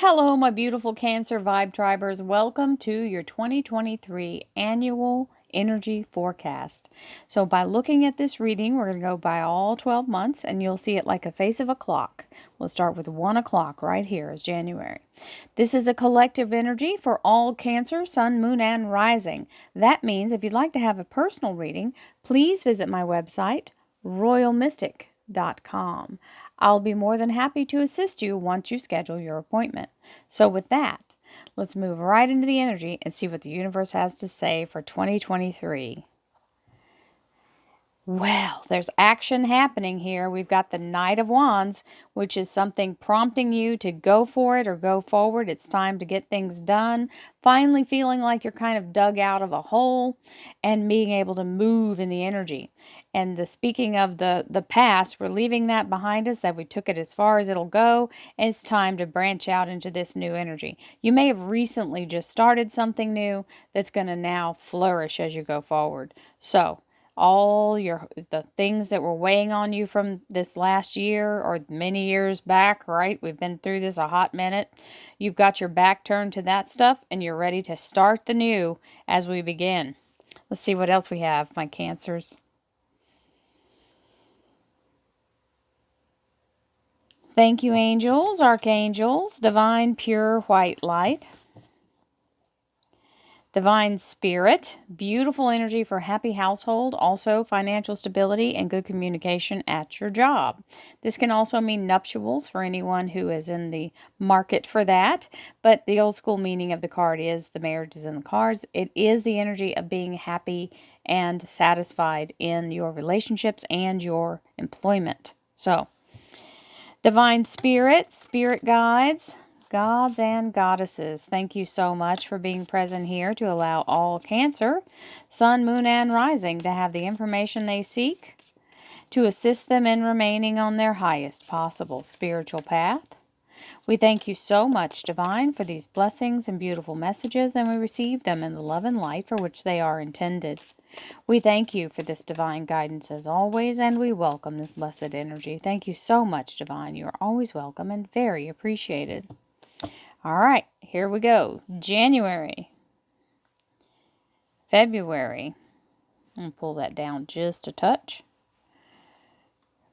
Hello, my beautiful Cancer Vibe Tribers. Welcome to your 2023 annual energy forecast. So by looking at this reading, we're going to go by all 12 months and you'll see it like a face of a clock. We'll start with 1 o'clock right here as January. This is a collective energy for all Cancer, Sun, Moon, and Rising. That means if you'd like to have a personal reading, please visit my website, royalmystic.com. I'll be more than happy to assist you once you schedule your appointment. So with that, let's move right into the energy and see what the universe has to say for 2023. Well, there's action happening here. We've got the Knight of Wands, which is something prompting you to go for it or go forward. It's time to get things done. Finally feeling like you're kind of dug out of a hole and being able to move in the energy. And speaking of the past, we're leaving that behind us, that we took it as far as it'll go, and it's time to branch out into this new energy. You may have recently just started something new that's going to now flourish as you go forward. So all the things that were weighing on you from this last year or many years back, right? We've been through this a hot minute. You've got your back turned to that stuff and you're ready to start the new as we begin. Let's see what else we have, my Cancers. Thank you, angels, archangels, divine pure white light. Divine Spirit, beautiful energy for happy household, also financial stability and good communication at your job. This can also mean nuptials for anyone who is in the market for that, but the old school meaning of the card is the marriage is in the cards. It is the energy of being happy and satisfied in your relationships and your employment. So, Divine Spirit, spirit guides, gods and goddesses, thank you so much for being present here to allow all Cancer, Sun, Moon, and Rising to have the information they seek to assist them in remaining on their highest possible spiritual path. We thank you so much, Divine, for these blessings and beautiful messages, and we receive them in the love and light for which they are intended. We thank you for this divine guidance as always, and we welcome this blessed energy. Thank you so much, Divine. You are always welcome and very appreciated. All right, here we go. January, February. I'm going to pull that down just a touch.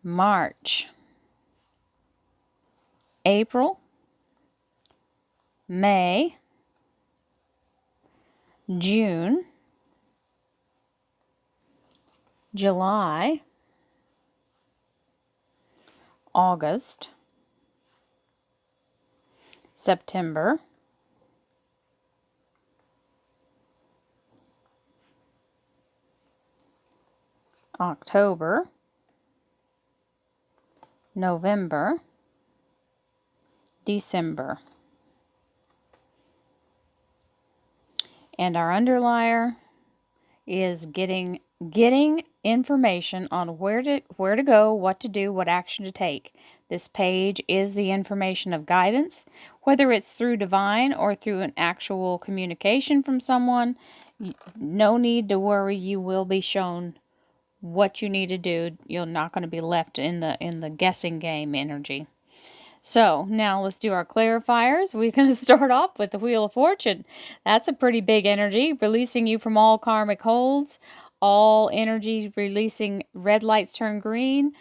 March, April, May, June, July, August, September, October, November, December. And our underlier is getting information on where to go, what to do, what action to take. This page is the information of guidance, whether it's through divine or through an actual communication from someone. No need to worry, you will be shown what you need to do. You're not going to be left in the guessing game energy. So now let's do our clarifiers. We're going to start off with the Wheel of Fortune. That's a pretty big energy, releasing you from all karmic holds, all energy releasing red lights turn green,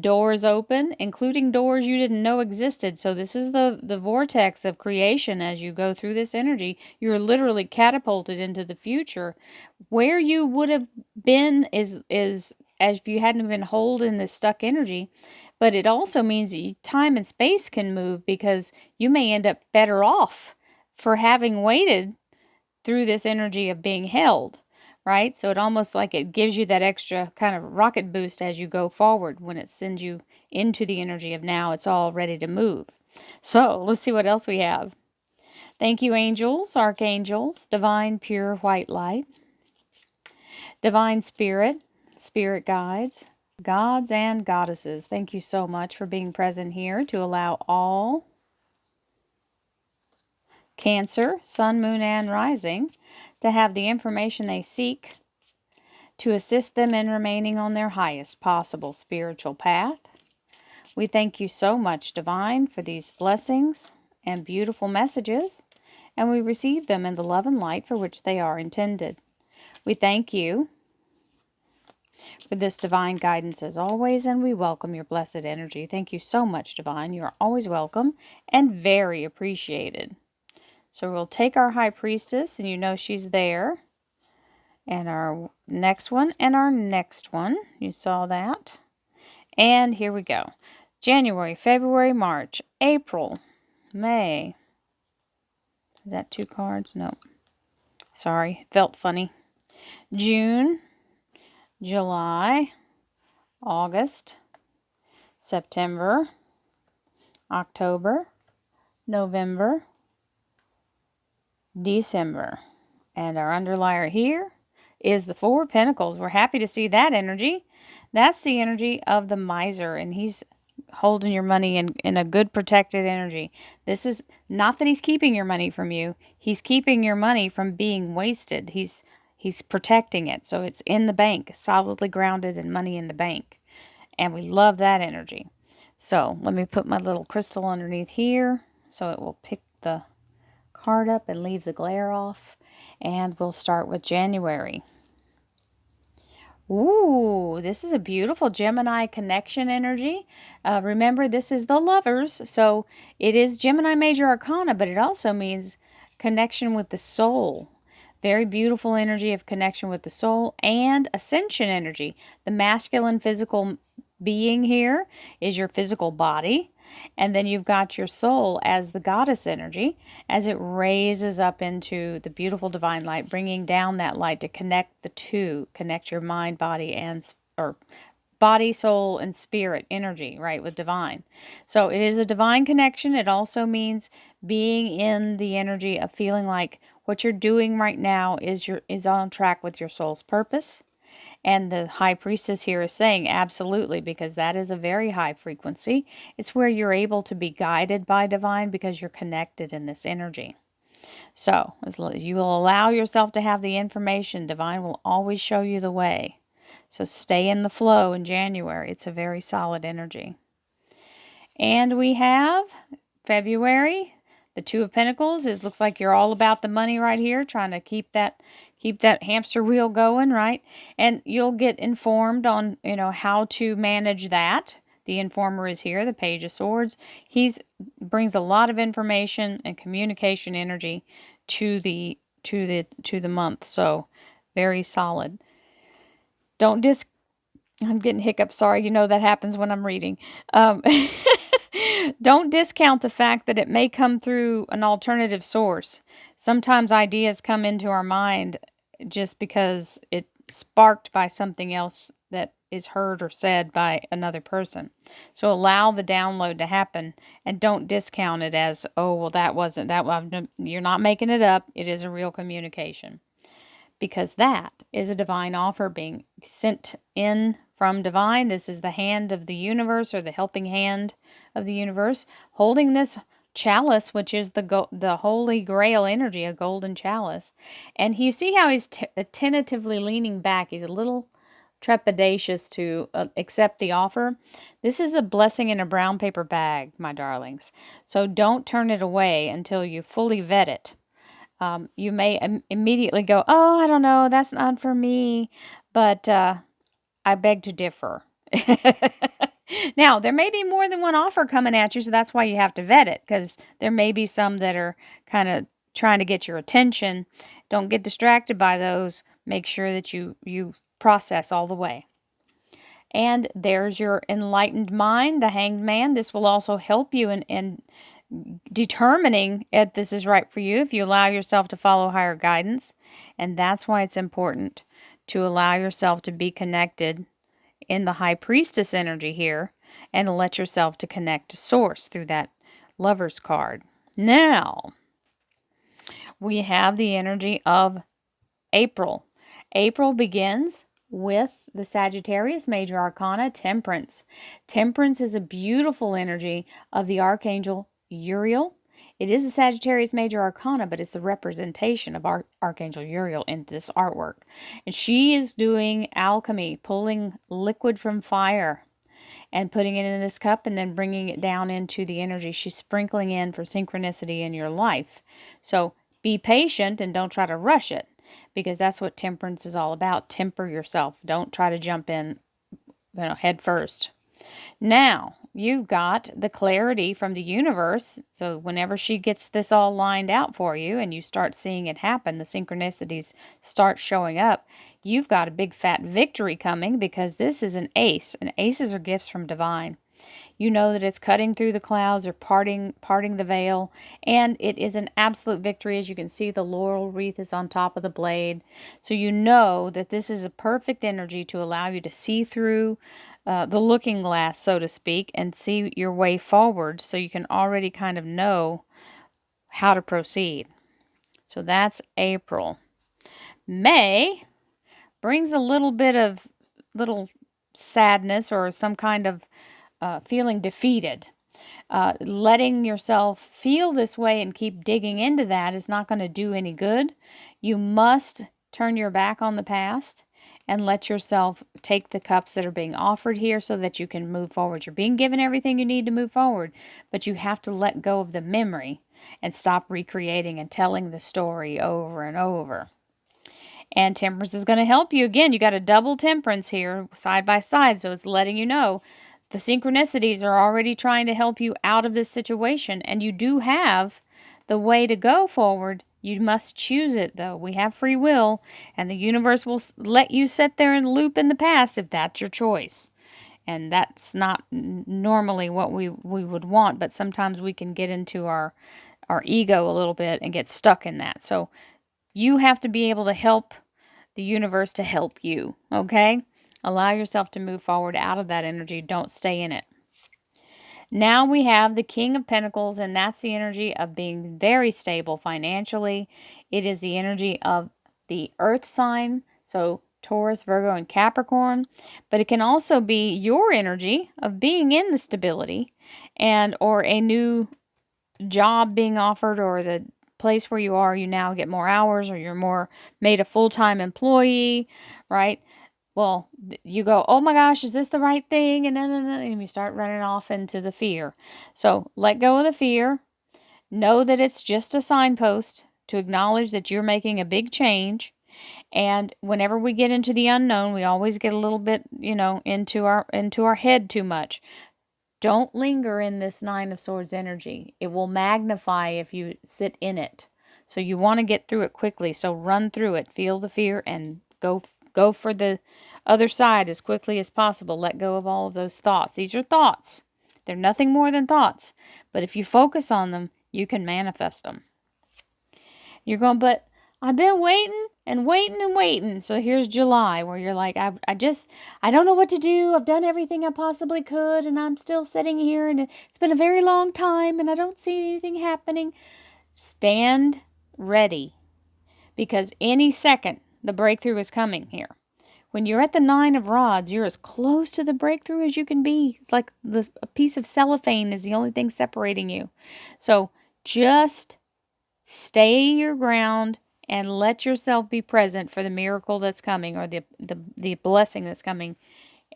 doors open, including doors you didn't know existed. So this is the vortex of creation as you go through this energy. You're literally catapulted into the future. Where you would have been is as if you hadn't been holding this stuck energy. But it also means that time and space can move because you may end up better off for having waited through this energy of being held, right? So it almost like it gives you that extra kind of rocket boost as you go forward when it sends you into the energy of now it's all ready to move. So let's see what else we have. Thank you, angels, archangels, divine pure white light, divine spirit, spirit guides, gods and goddesses. Thank you so much for being present here to allow all Cancer, Sun, Moon, and Rising to have the information they seek to assist them in remaining on their highest possible spiritual path. We thank you so much, Divine, for these blessings and beautiful messages, and we receive them in the love and light for which they are intended. We thank you for this divine guidance as always, and we welcome your blessed energy. Thank you so much, Divine. You are always welcome and very appreciated. So we'll take our High Priestess, and you know she's there, and our next one, and our next one. You saw that. And here we go. January, February, March, April, May. Is that 2 cards? No. Sorry, felt funny. June, July, August, September, October, November, December. And our underlier here is the 4 of Pentacles. We're happy to see that energy. That's the energy of the miser, and he's holding your money in a good protected energy. This is not that he's keeping your money from you. He's keeping your money from being wasted. He's protecting it. So it's in the bank, solidly grounded and money in the bank. And we love that energy. So let me put my little crystal underneath here so it will pick the card up and leave the glare off. And we'll start with January. Ooh, this is a beautiful Gemini connection energy. Remember, this is the lovers, so it is Gemini Major Arcana, but it also means connection with the soul. Very beautiful energy of connection with the soul and ascension energy. The masculine physical being here is your physical body. And then you've got your soul as the goddess energy as it raises up into the beautiful divine light, bringing down that light to connect the two, connect your mind, body, or body, soul, and spirit energy, right, with divine. So it is a divine connection. It also means being in the energy of feeling like what you're doing right now is on track with your soul's purpose. And the High Priestess here is saying absolutely, because that is a very high frequency. It's where you're able to be guided by divine because you're connected in this energy. So you will allow yourself to have the information. Divine will always show you the way. So stay in the flow in January. It's a very solid energy. And we have February. The 2 of Pentacles. It looks like you're all about the money right here, trying to keep that hamster wheel going, right? And you'll get informed on, how to manage that. The informer is here, the Page of Swords. He brings a lot of information and communication energy to the month. So very solid. I'm getting hiccups. Sorry, that happens when I'm reading. Don't discount the fact that it may come through an alternative source. Sometimes ideas come into our mind just because it's sparked by something else that is heard or said by another person. So allow the download to happen and don't discount it as, oh, well, that wasn't that. You're not making it up. It is a real communication. Because that is a divine offer being sent in from divine. This is the hand of the universe, or the helping hand of the universe, holding this chalice, which is the holy grail energy, a golden chalice. And you see how he's tentatively leaning back. He's a little trepidatious to accept the offer. This is a blessing in a brown paper bag, my darlings. So don't turn it away until you fully vet it. You may immediately go, oh, I don't know, that's not for me, but I beg to differ. Now, there may be more than one offer coming at you, so that's why you have to vet it, because there may be some that are kind of trying to get your attention. Don't get distracted by those. Make sure that you process all the way. And there's your enlightened mind, the Hanged Man. This will also help you in determining if this is right for you, if you allow yourself to follow higher guidance. And that's why it's important to allow yourself to be connected in the High Priestess energy here, and let yourself to connect to Source through that Lover's card. Now, we have the energy of April. April begins with the Sagittarius Major Arcana, Temperance. Temperance is a beautiful energy of the Archangel Uriel. It is a Sagittarius Major Arcana, but it's the representation of Archangel Uriel in this artwork. And she is doing alchemy, pulling liquid from fire. and putting it in this cup and then bringing it down into the energy she's sprinkling in for synchronicity in your life. So be patient and don't try to rush it, because that's what temperance is all about. Temper yourself. Don't try to jump in, head first. Now, you've got the clarity from the universe. So whenever she gets this all lined out for you and you start seeing it happen, the synchronicities start showing up, you've got a big fat victory coming, because this is an ace. And aces are gifts from divine. You know that it's cutting through the clouds or parting the veil, and it is an absolute victory. As you can see, the laurel wreath is on top of the blade. So you know that this is a perfect energy to allow you to see through the looking glass, so to speak, and see your way forward, so you can already kind of know how to proceed. So that's April. May brings a little bit of little sadness or some kind of feeling defeated. Letting yourself feel this way and keep digging into that is not going to do any good. You must turn your back on the past and let yourself take the cups that are being offered here so that you can move forward. You're being given everything you need to move forward, but you have to let go of the memory and stop recreating and telling the story over and over. And temperance is going to help you. Again, you got a double temperance here side by side, so it's letting you know the synchronicities are already trying to help you out of this situation, and you do have the way to go forward. You must choose it, though. We have free will, and the universe will let you sit there and loop in the past if that's your choice. And that's not normally what we would want, but sometimes we can get into our ego a little bit and get stuck in that. So you have to be able to help the universe to help you, okay? Allow yourself to move forward out of that energy. Don't stay in it. Now we have the King of Pentacles, and that's the energy of being very stable financially. It is the energy of the earth sign, so Taurus, Virgo, and Capricorn. But it can also be your energy of being in the stability and or a new job being offered, or the place where you now get more hours, or you're more made a full-time employee, right? Well, you go, oh my gosh, is this the right thing? And you start running off into the fear. So let go of the fear. Know that it's just a signpost to acknowledge that you're making a big change. And whenever we get into the unknown, we always get a little bit, into our head too much. Don't linger in this Nine of Swords energy. It will magnify if you sit in it. So you want to get through it quickly. So run through it. Feel the fear and go for the other side as quickly as possible. Let go of all of those thoughts. These are thoughts. They're nothing more than thoughts. But if you focus on them, you can manifest them. You're going, but I've been waiting and waiting and waiting. So here's July, where you're like, I don't know what to do. I've done everything I possibly could, and I'm still sitting here, and it's been a very long time, and I don't see anything happening. Stand ready, because any second the breakthrough is coming here. When you're at the Nine of Rods, you're as close to the breakthrough as you can be. It's like a piece of cellophane is the only thing separating you. So just stay your ground and let yourself be present for the miracle that's coming, or the blessing that's coming.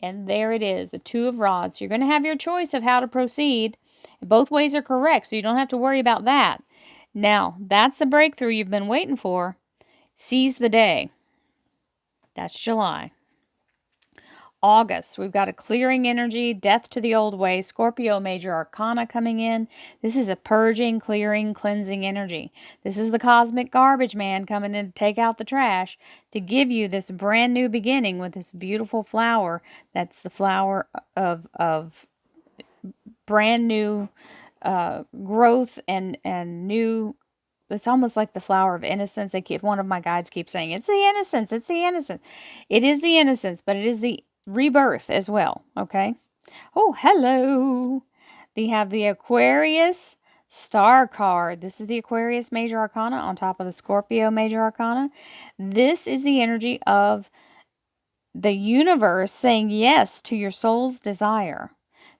And there it is, the Two of Rods. You're going to have your choice of how to proceed. Both ways are correct, so you don't have to worry about that. Now, that's the breakthrough you've been waiting for. Seize the day. That's July. August, we've got a clearing energy, death to the old way, Scorpio major arcana coming in. This is a purging, clearing, cleansing energy. This is the cosmic garbage man coming in to take out the trash, to give you this brand new beginning with this beautiful flower. That's the flower of brand new growth and new. It's almost like the flower of innocence. One of my guides keeps saying, it's the innocence, it's the innocence. It is the innocence, but it is the rebirth as well, okay? Oh, hello. They have the Aquarius Star card. This is the Aquarius Major Arcana on top of the Scorpio Major Arcana. This is the energy of the universe saying yes to your soul's desire.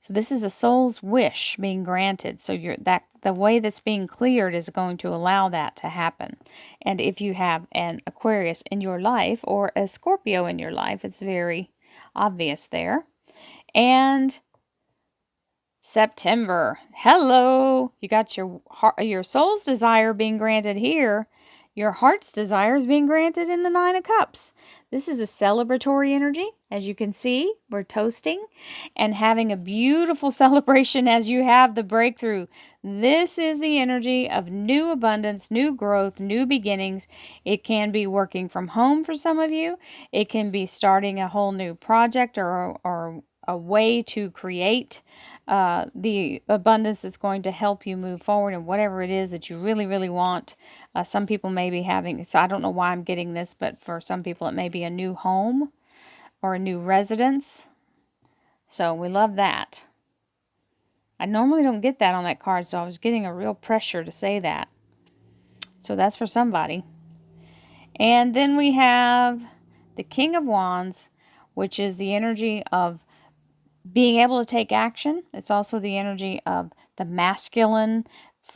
So this is a soul's wish being granted. So the way that's being cleared is going to allow that to happen. And if you have an Aquarius in your life or a Scorpio in your life, it's very obvious there. And September. Hello. You got your soul's desire being granted here. Your heart's desire is being granted in the Nine of Cups. This is a celebratory energy. As you can see, we're toasting and having a beautiful celebration as you have the breakthrough. This is the energy of new abundance, new growth, new beginnings. It can be working from home for some of you. It can be starting a whole new project or a way to create the abundance that's going to help you move forward and whatever it is that you really, really want. Some people may be having, so I don't know why I'm getting this, but for some people it may be a new home or a new residence. So we love that. I normally don't get that on that card, so I was getting a real pressure to say that. So that's for somebody. And then we have the King of Wands, which is the energy of being able to take action. It's also the energy of the masculine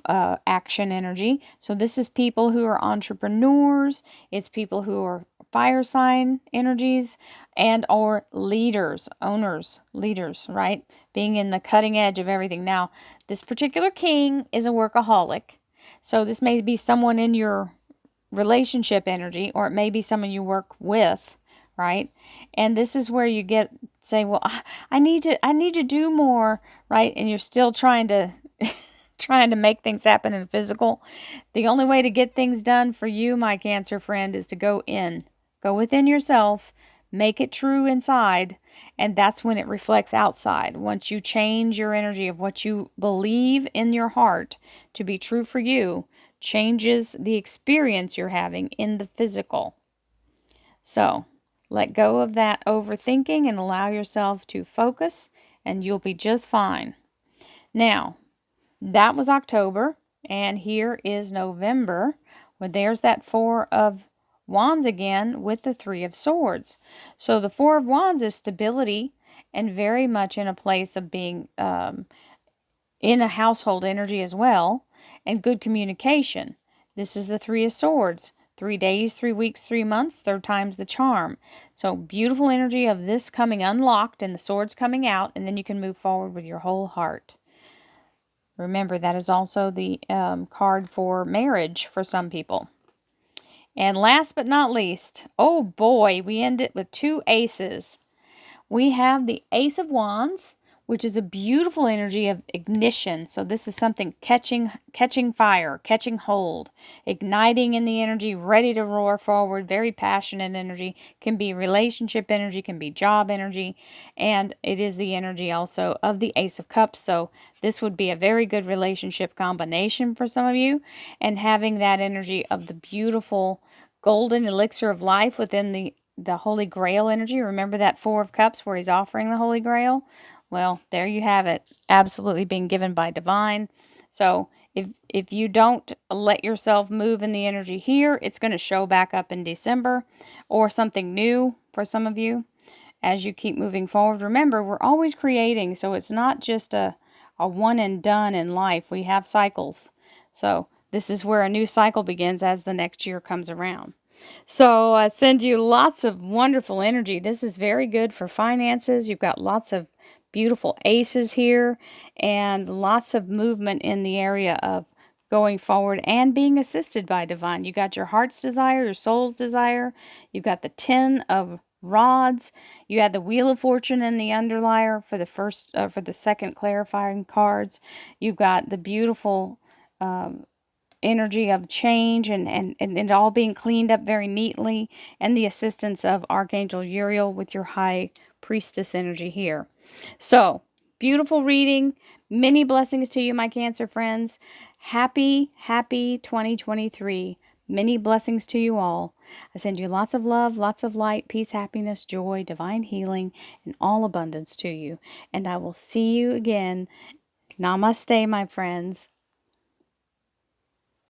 action energy. So this is people who are entrepreneurs. It's people who are fire sign energies and or leaders, owners, leaders, right? Being in the cutting edge of everything. Now, this particular king is a workaholic. So this may be someone in your relationship energy, or it may be someone you work with, right? And this is where you get say, well, I need to do more, right? And you're still trying to trying to make things happen in the physical. The only way to get things done for you, my Cancer friend, is to go within yourself, make it true inside, and that's when it reflects outside. Once you change your energy of what you believe in your heart to be true for you, changes the experience you're having in the physical. So, let go of that overthinking and allow yourself to focus, and you'll be just fine. Now, that was October, and here is November, where there's that Four of Wands again with the Three of Swords. So the Four of Wands is stability and very much in a place of being in a household energy as well, and good communication. This is the Three of Swords. 3 days, 3 weeks, 3 months, third time's the charm. So beautiful energy of this coming unlocked and the swords coming out, and then you can move forward with your whole heart. Remember, that is also the card for marriage for some people. And last but not least, oh boy, we end it with 2 aces. We have the Ace of Wands, which is a beautiful energy of ignition. So this is something catching fire, catching hold, igniting in the energy, ready to roar forward, very passionate energy. Can be relationship energy, can be job energy, and it is the energy also of the Ace of Cups. So this would be a very good relationship combination for some of you, and having that energy of the beautiful golden elixir of life within the Holy Grail energy. Remember that Four of Cups where he's offering the Holy Grail? Well, there you have it. Absolutely being given by divine. So if you don't let yourself move in the energy here, it's going to show back up in December, or something new for some of you as you keep moving forward. Remember, we're always creating, so it's not just a one and done in life. We have cycles. So this is where a new cycle begins as the next year comes around. So I send you lots of wonderful energy. This is very good for finances. You've got lots of beautiful aces here and lots of movement in the area of going forward and being assisted by divine. You got your heart's desire, your soul's desire. You've got the 10 of rods. You had the Wheel of Fortune in the underlier for the second clarifying cards. You've got the beautiful energy of change and it all being cleaned up very neatly, and the assistance of Archangel Uriel with your High Priestess energy here. So, beautiful reading. Many blessings to you, my Cancer friends. Happy 2023. Many blessings to you all. I send you lots of love, lots of light, peace, happiness, joy, divine healing, and all abundance to you. And I will see you again. Namaste, my friends.